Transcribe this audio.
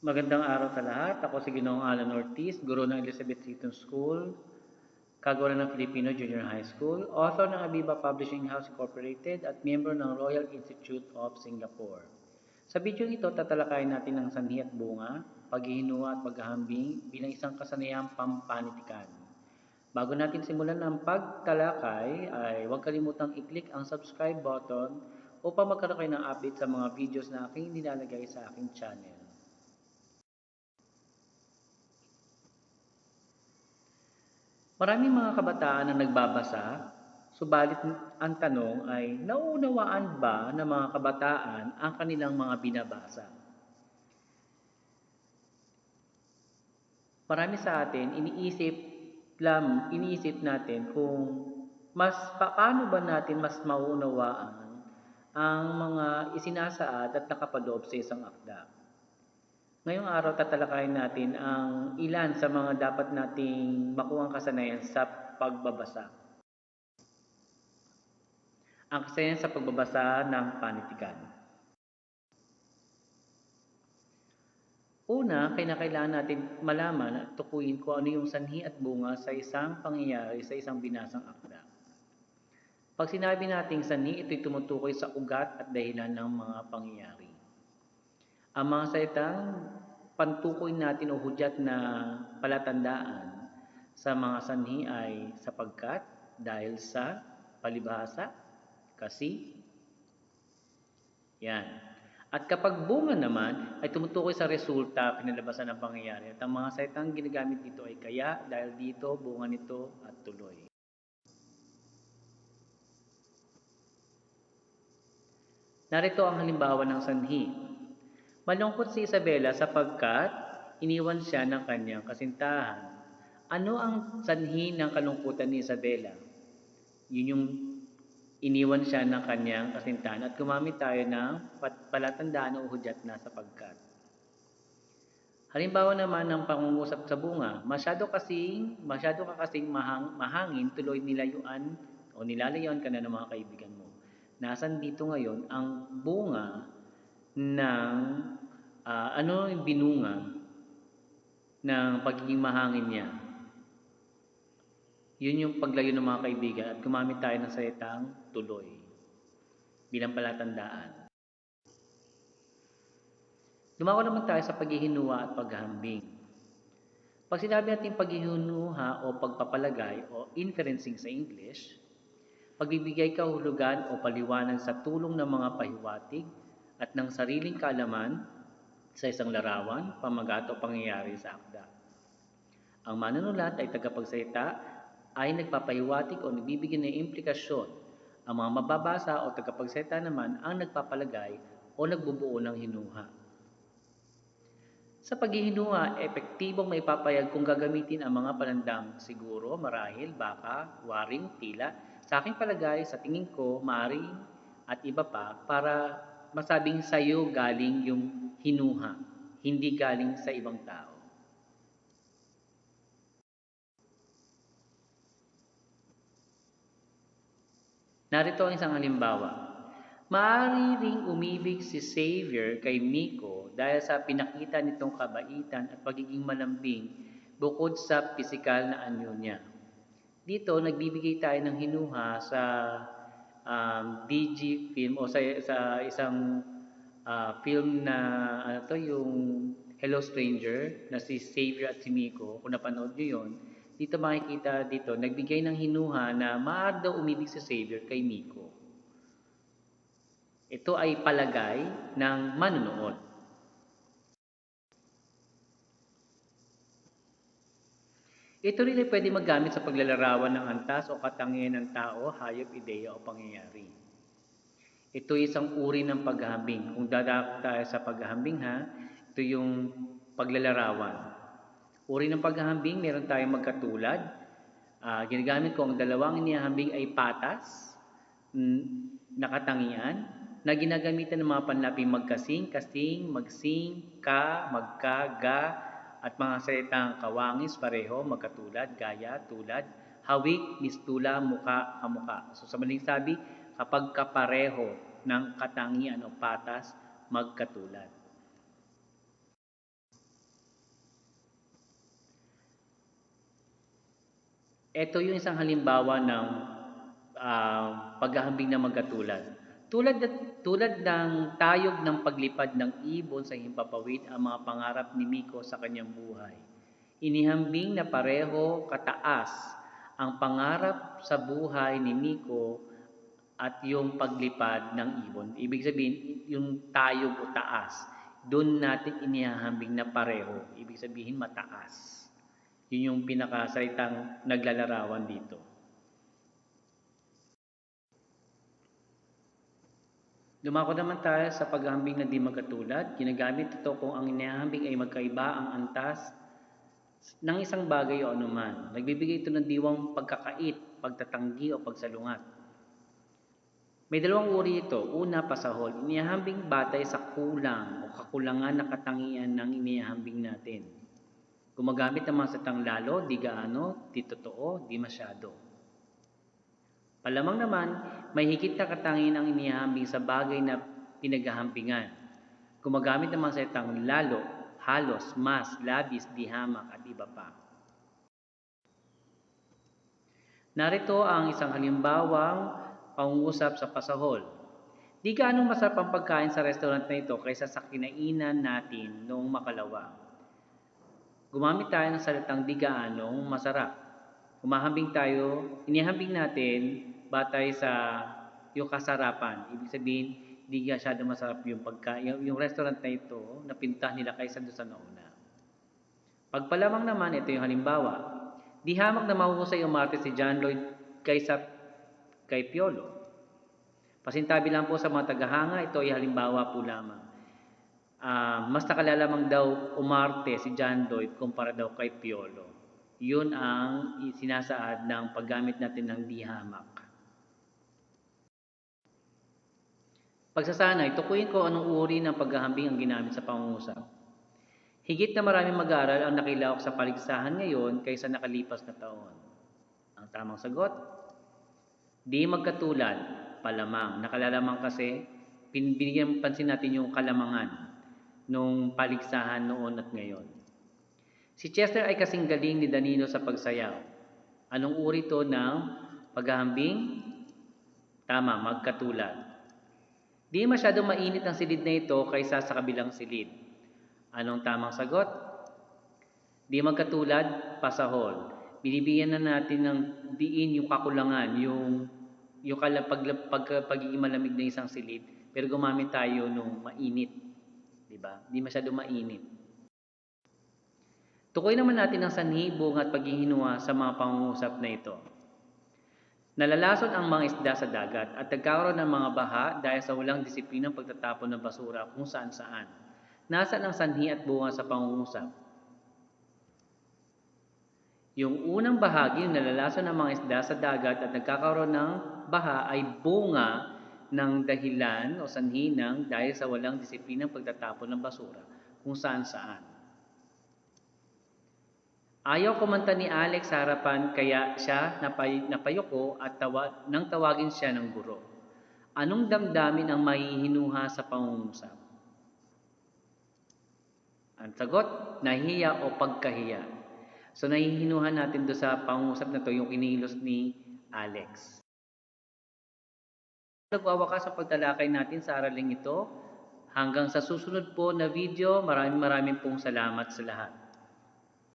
Magandang araw sa lahat. Ako si Ginoong Alan Ortiz, guro ng Elizabeth Seton School, kagawa ng Filipino Junior High School, author ng Aviva Publishing House Incorporated at miyembro ng Royal Institute of Singapore. Sa video ito, tatalakayin natin ang sanhi at bunga, paghihinuha at paghahambing bilang isang kasanayang pampanitikan. Bago natin simulan ang pagtalakay, ay huwag kalimutang i-click ang subscribe button upang magkaroon kayo ng update sa mga videos na aking nilalagay sa aking channel. Maraming mga kabataan ang nagbabasa, subalit ang tanong ay nauunawaan ba ng mga kabataan ang kanilang mga binabasa? Marami sa atin iniisip natin kung paano ba natin mas mauunawaan ang mga isinasaad at nakapadoob sa isang akda. Ngayong araw tatalakayin natin ang ilan sa mga dapat nating makuhang kasanayan sa pagbabasa. Ang kasanayan sa pagbabasa ng panitikan. Una, kailangan natin malaman at tukuyin kung ano yung sanhi at bunga sa isang pangyayari sa isang binasang akda. Pag sinabi nating sanhi, ito'y tumutukoy sa ugat at dahilan ng mga pangyayari. Ang mga salitang pantukoy natin o hudyat na palatandaan sa mga sanhi ay sapagkat, dahil sa, palibhasa, kasi, yan. At kapag bunga naman ay tumutukoy sa resulta, kinalabasan ng pangyayari. At ang mga salitang ginagamit dito ay kaya, dahil dito, bunga nito, at tuloy. Narito ang halimbawa ng sanhi. Malungkot si Isabela sapagkat iniwan siya ng kanyang kasintahan. Ano ang sanhi ng kalungkutan ni Isabela? Yun yung iniwan siya ng kanyang kasintahan at gumamit tayo ng palatandaan o hudyat na sapagkat. Halimbawa naman ng pangungusap sa bunga, masyado ka kasing mahangin, tuloy nilalayuan ka na ng mga kaibigan mo. Nasaan dito ngayon ang bunga ng ano yung binunga ng pagiging mahangin niya? Yun yung paglayo ng mga kaibigan at gumamit tayo ng salitang tuloy bilang palatandaan. Dumako naman tayo sa paghihinuha at paghahambing. Pag sinabi natin paghihinuha o pagpapalagay o inferencing sa English, pagbibigay kahulugan o paliwanag sa tulong ng mga pahiwatig at ng sariling kaalaman sa isang larawan, pamagat o pangyayari sa akda. Ang manunulat ay tagapagsalita ay nagpapahiwatig o nagbibigay ng implikasyon. Ang mga mababasa o tagapagsalita naman ang nagpapalagay o nagbubuo ng hinuha. Sa paghihinuha, epektibong maipapayag kung gagamitin ang mga panandang siguro, marahil, baka, waring, tila, sa aking palagay, sa tingin ko, maaring, at iba pa, para masabing sa'yo galing yung hinuha, hindi galing sa ibang tao. Narito ang isang halimbawa. Maaari ring umibig si Xavier kay Miko dahil sa pinakita nitong kabaitan at pagiging malambing bukod sa pisikal na anyo niya. Dito, nagbibigay tayo ng hinuha sa DG film o sa isang film na yung Hello Stranger na si Xavier at si Miko. Kung napanood nyo yun, dito makikita dito, nagbigay ng hinuha na maaari daw umibig si Xavier kay Miko. Ito ay palagay ng manunood. Ito rin ay pwede magamit sa paglalarawan ng antas o katangian ng tao, hayop, ideya o pangyayari. Ito ay isang uri ng paghahambing. Kung dadako tayo sa paghahambing ito yung paglalarawan. Uri ng paghahambing, meron tayong magkatulad. Ginagamit ko ang dalawang inihahambing ay patas, nakatangian, na ginagamitan ng mga panlaping magkasing, kasing, magsing, ka, magka, ga, at mga salitang kawangis, pareho, magkatulad, gaya, tulad, hawik, mistula, muka, kamuka. So sa maling sabi, kapag kapareho ng katangian o patas, magkatulad. Ito yung isang halimbawa ng paghahambing na magkatulad. Tulad, tulad ng tayog ng paglipad ng ibon sa himpapawid ang mga pangarap ni Miko sa kanyang buhay. Inihambing na pareho kataas ang pangarap sa buhay ni Miko at yung paglipad ng ibon. Ibig sabihin, yung tayog o taas, doon natin inihahambing na pareho. Ibig sabihin, mataas. Yun yung pinakasalitang naglalarawan dito. Dumako naman tayo sa paghahambing na di magkatulad. Ginagamit ito kung ang inihahambing ay magkaiba ang antas ng isang bagay o anuman. Nagbibigay ito ng diwang pagkakait, pagtatanggi o pagsalungat. May dalawang uri ito. Una, pasahol. Inihahambing batay sa kulang o kakulangan na katangian ng inihahambing natin. Gumagamit ng mga salitang lalo, di gaano, di totoo, di masyado. Palamang naman, may higit na katangian ang inihahambing sa bagay na pinaghahambingan. Gumagamit ng mga salitang lalo, halos, mas, labis, di hamak, at iba pa. Narito ang isang halimbawang pangungusap sa pasahol. Di gaano masarap ang pagkain sa restaurant na ito kaysa sa kinainan natin noong makalawa. Gumamit tayo ng salitang di gaanong masarap. Inihambing natin batay sa yung kasarapan. Ibig sabihin, di masyado masarap yung pagkain. Yung restaurant na ito, napinta nila kaysa doon sa nauna. Pagpalamang naman, ito yung halimbawa. Di hamak na mahuhusay umarte si John Lloyd kaysa kay Piolo. Pasintabi lang po sa mga tagahanga, ito ay halimbawa po lamang. Mas nakalalamang daw umarte si John Lloyd kumpara daw kay Piolo. Yun ang sinasaad ng paggamit natin ng di hamak. Pagsasanay, tukuyin ko anong uri ng paghahambing ang ginamit sa pangungusap. Higit na maraming mag-aaral ang nakilahok sa paligsahan ngayon kaysa nakalipas na taon. Ang tamang sagot, di magkatulad, palamang. Nakalalamang kasi, binigyan pansin natin yung kalamangan nung paligsahan noon at ngayon. Si Chester ay kasing galing ni Danilo sa pagsayaw. Anong uri to ng paghahambing? Tama, magkatulad. Di masyadong mainit ang silid na ito kaysa sa kabilang silid. Anong tamang sagot? Di magkatulad, pasahol. Binibigyan na natin ng diin yung kakulangan, yung pagiging malamig na isang silid, pero gumamit tayo nung mainit. Diba? Di masyadong mainit. Tukoy naman natin ang sanhi, bunga at paghihinwa sa mga pangungusap na ito. Nalalason ang mga isda sa dagat at nagkakaroon ng mga baha dahil sa walang disiplinang pagtatapon ng basura kung saan-saan. Nasaan ang sanhi at bunga sa pangungusap? Yung unang bahagi, yung nalalason ng mga isda sa dagat at nagkakaroon ng baha ay bunga ng dahilan o sanhi ng dahil sa walang disiplinang pagtatapon ng basura kung saan-saan. Ayaw kumanta ni Alex sa harapan kaya siya napayuko at nang tawagin siya ng guro. Anong damdamin ang mahihinuha sa pangungusap? Ang sagot, nahihiya o pagkahiya. So nahihinuhan natin doon sa pangungusap na to yung kinilos ni Alex. Nagwawakas sa pagtalakay natin sa araling ito. Hanggang sa susunod po na video, maraming pong salamat sa lahat.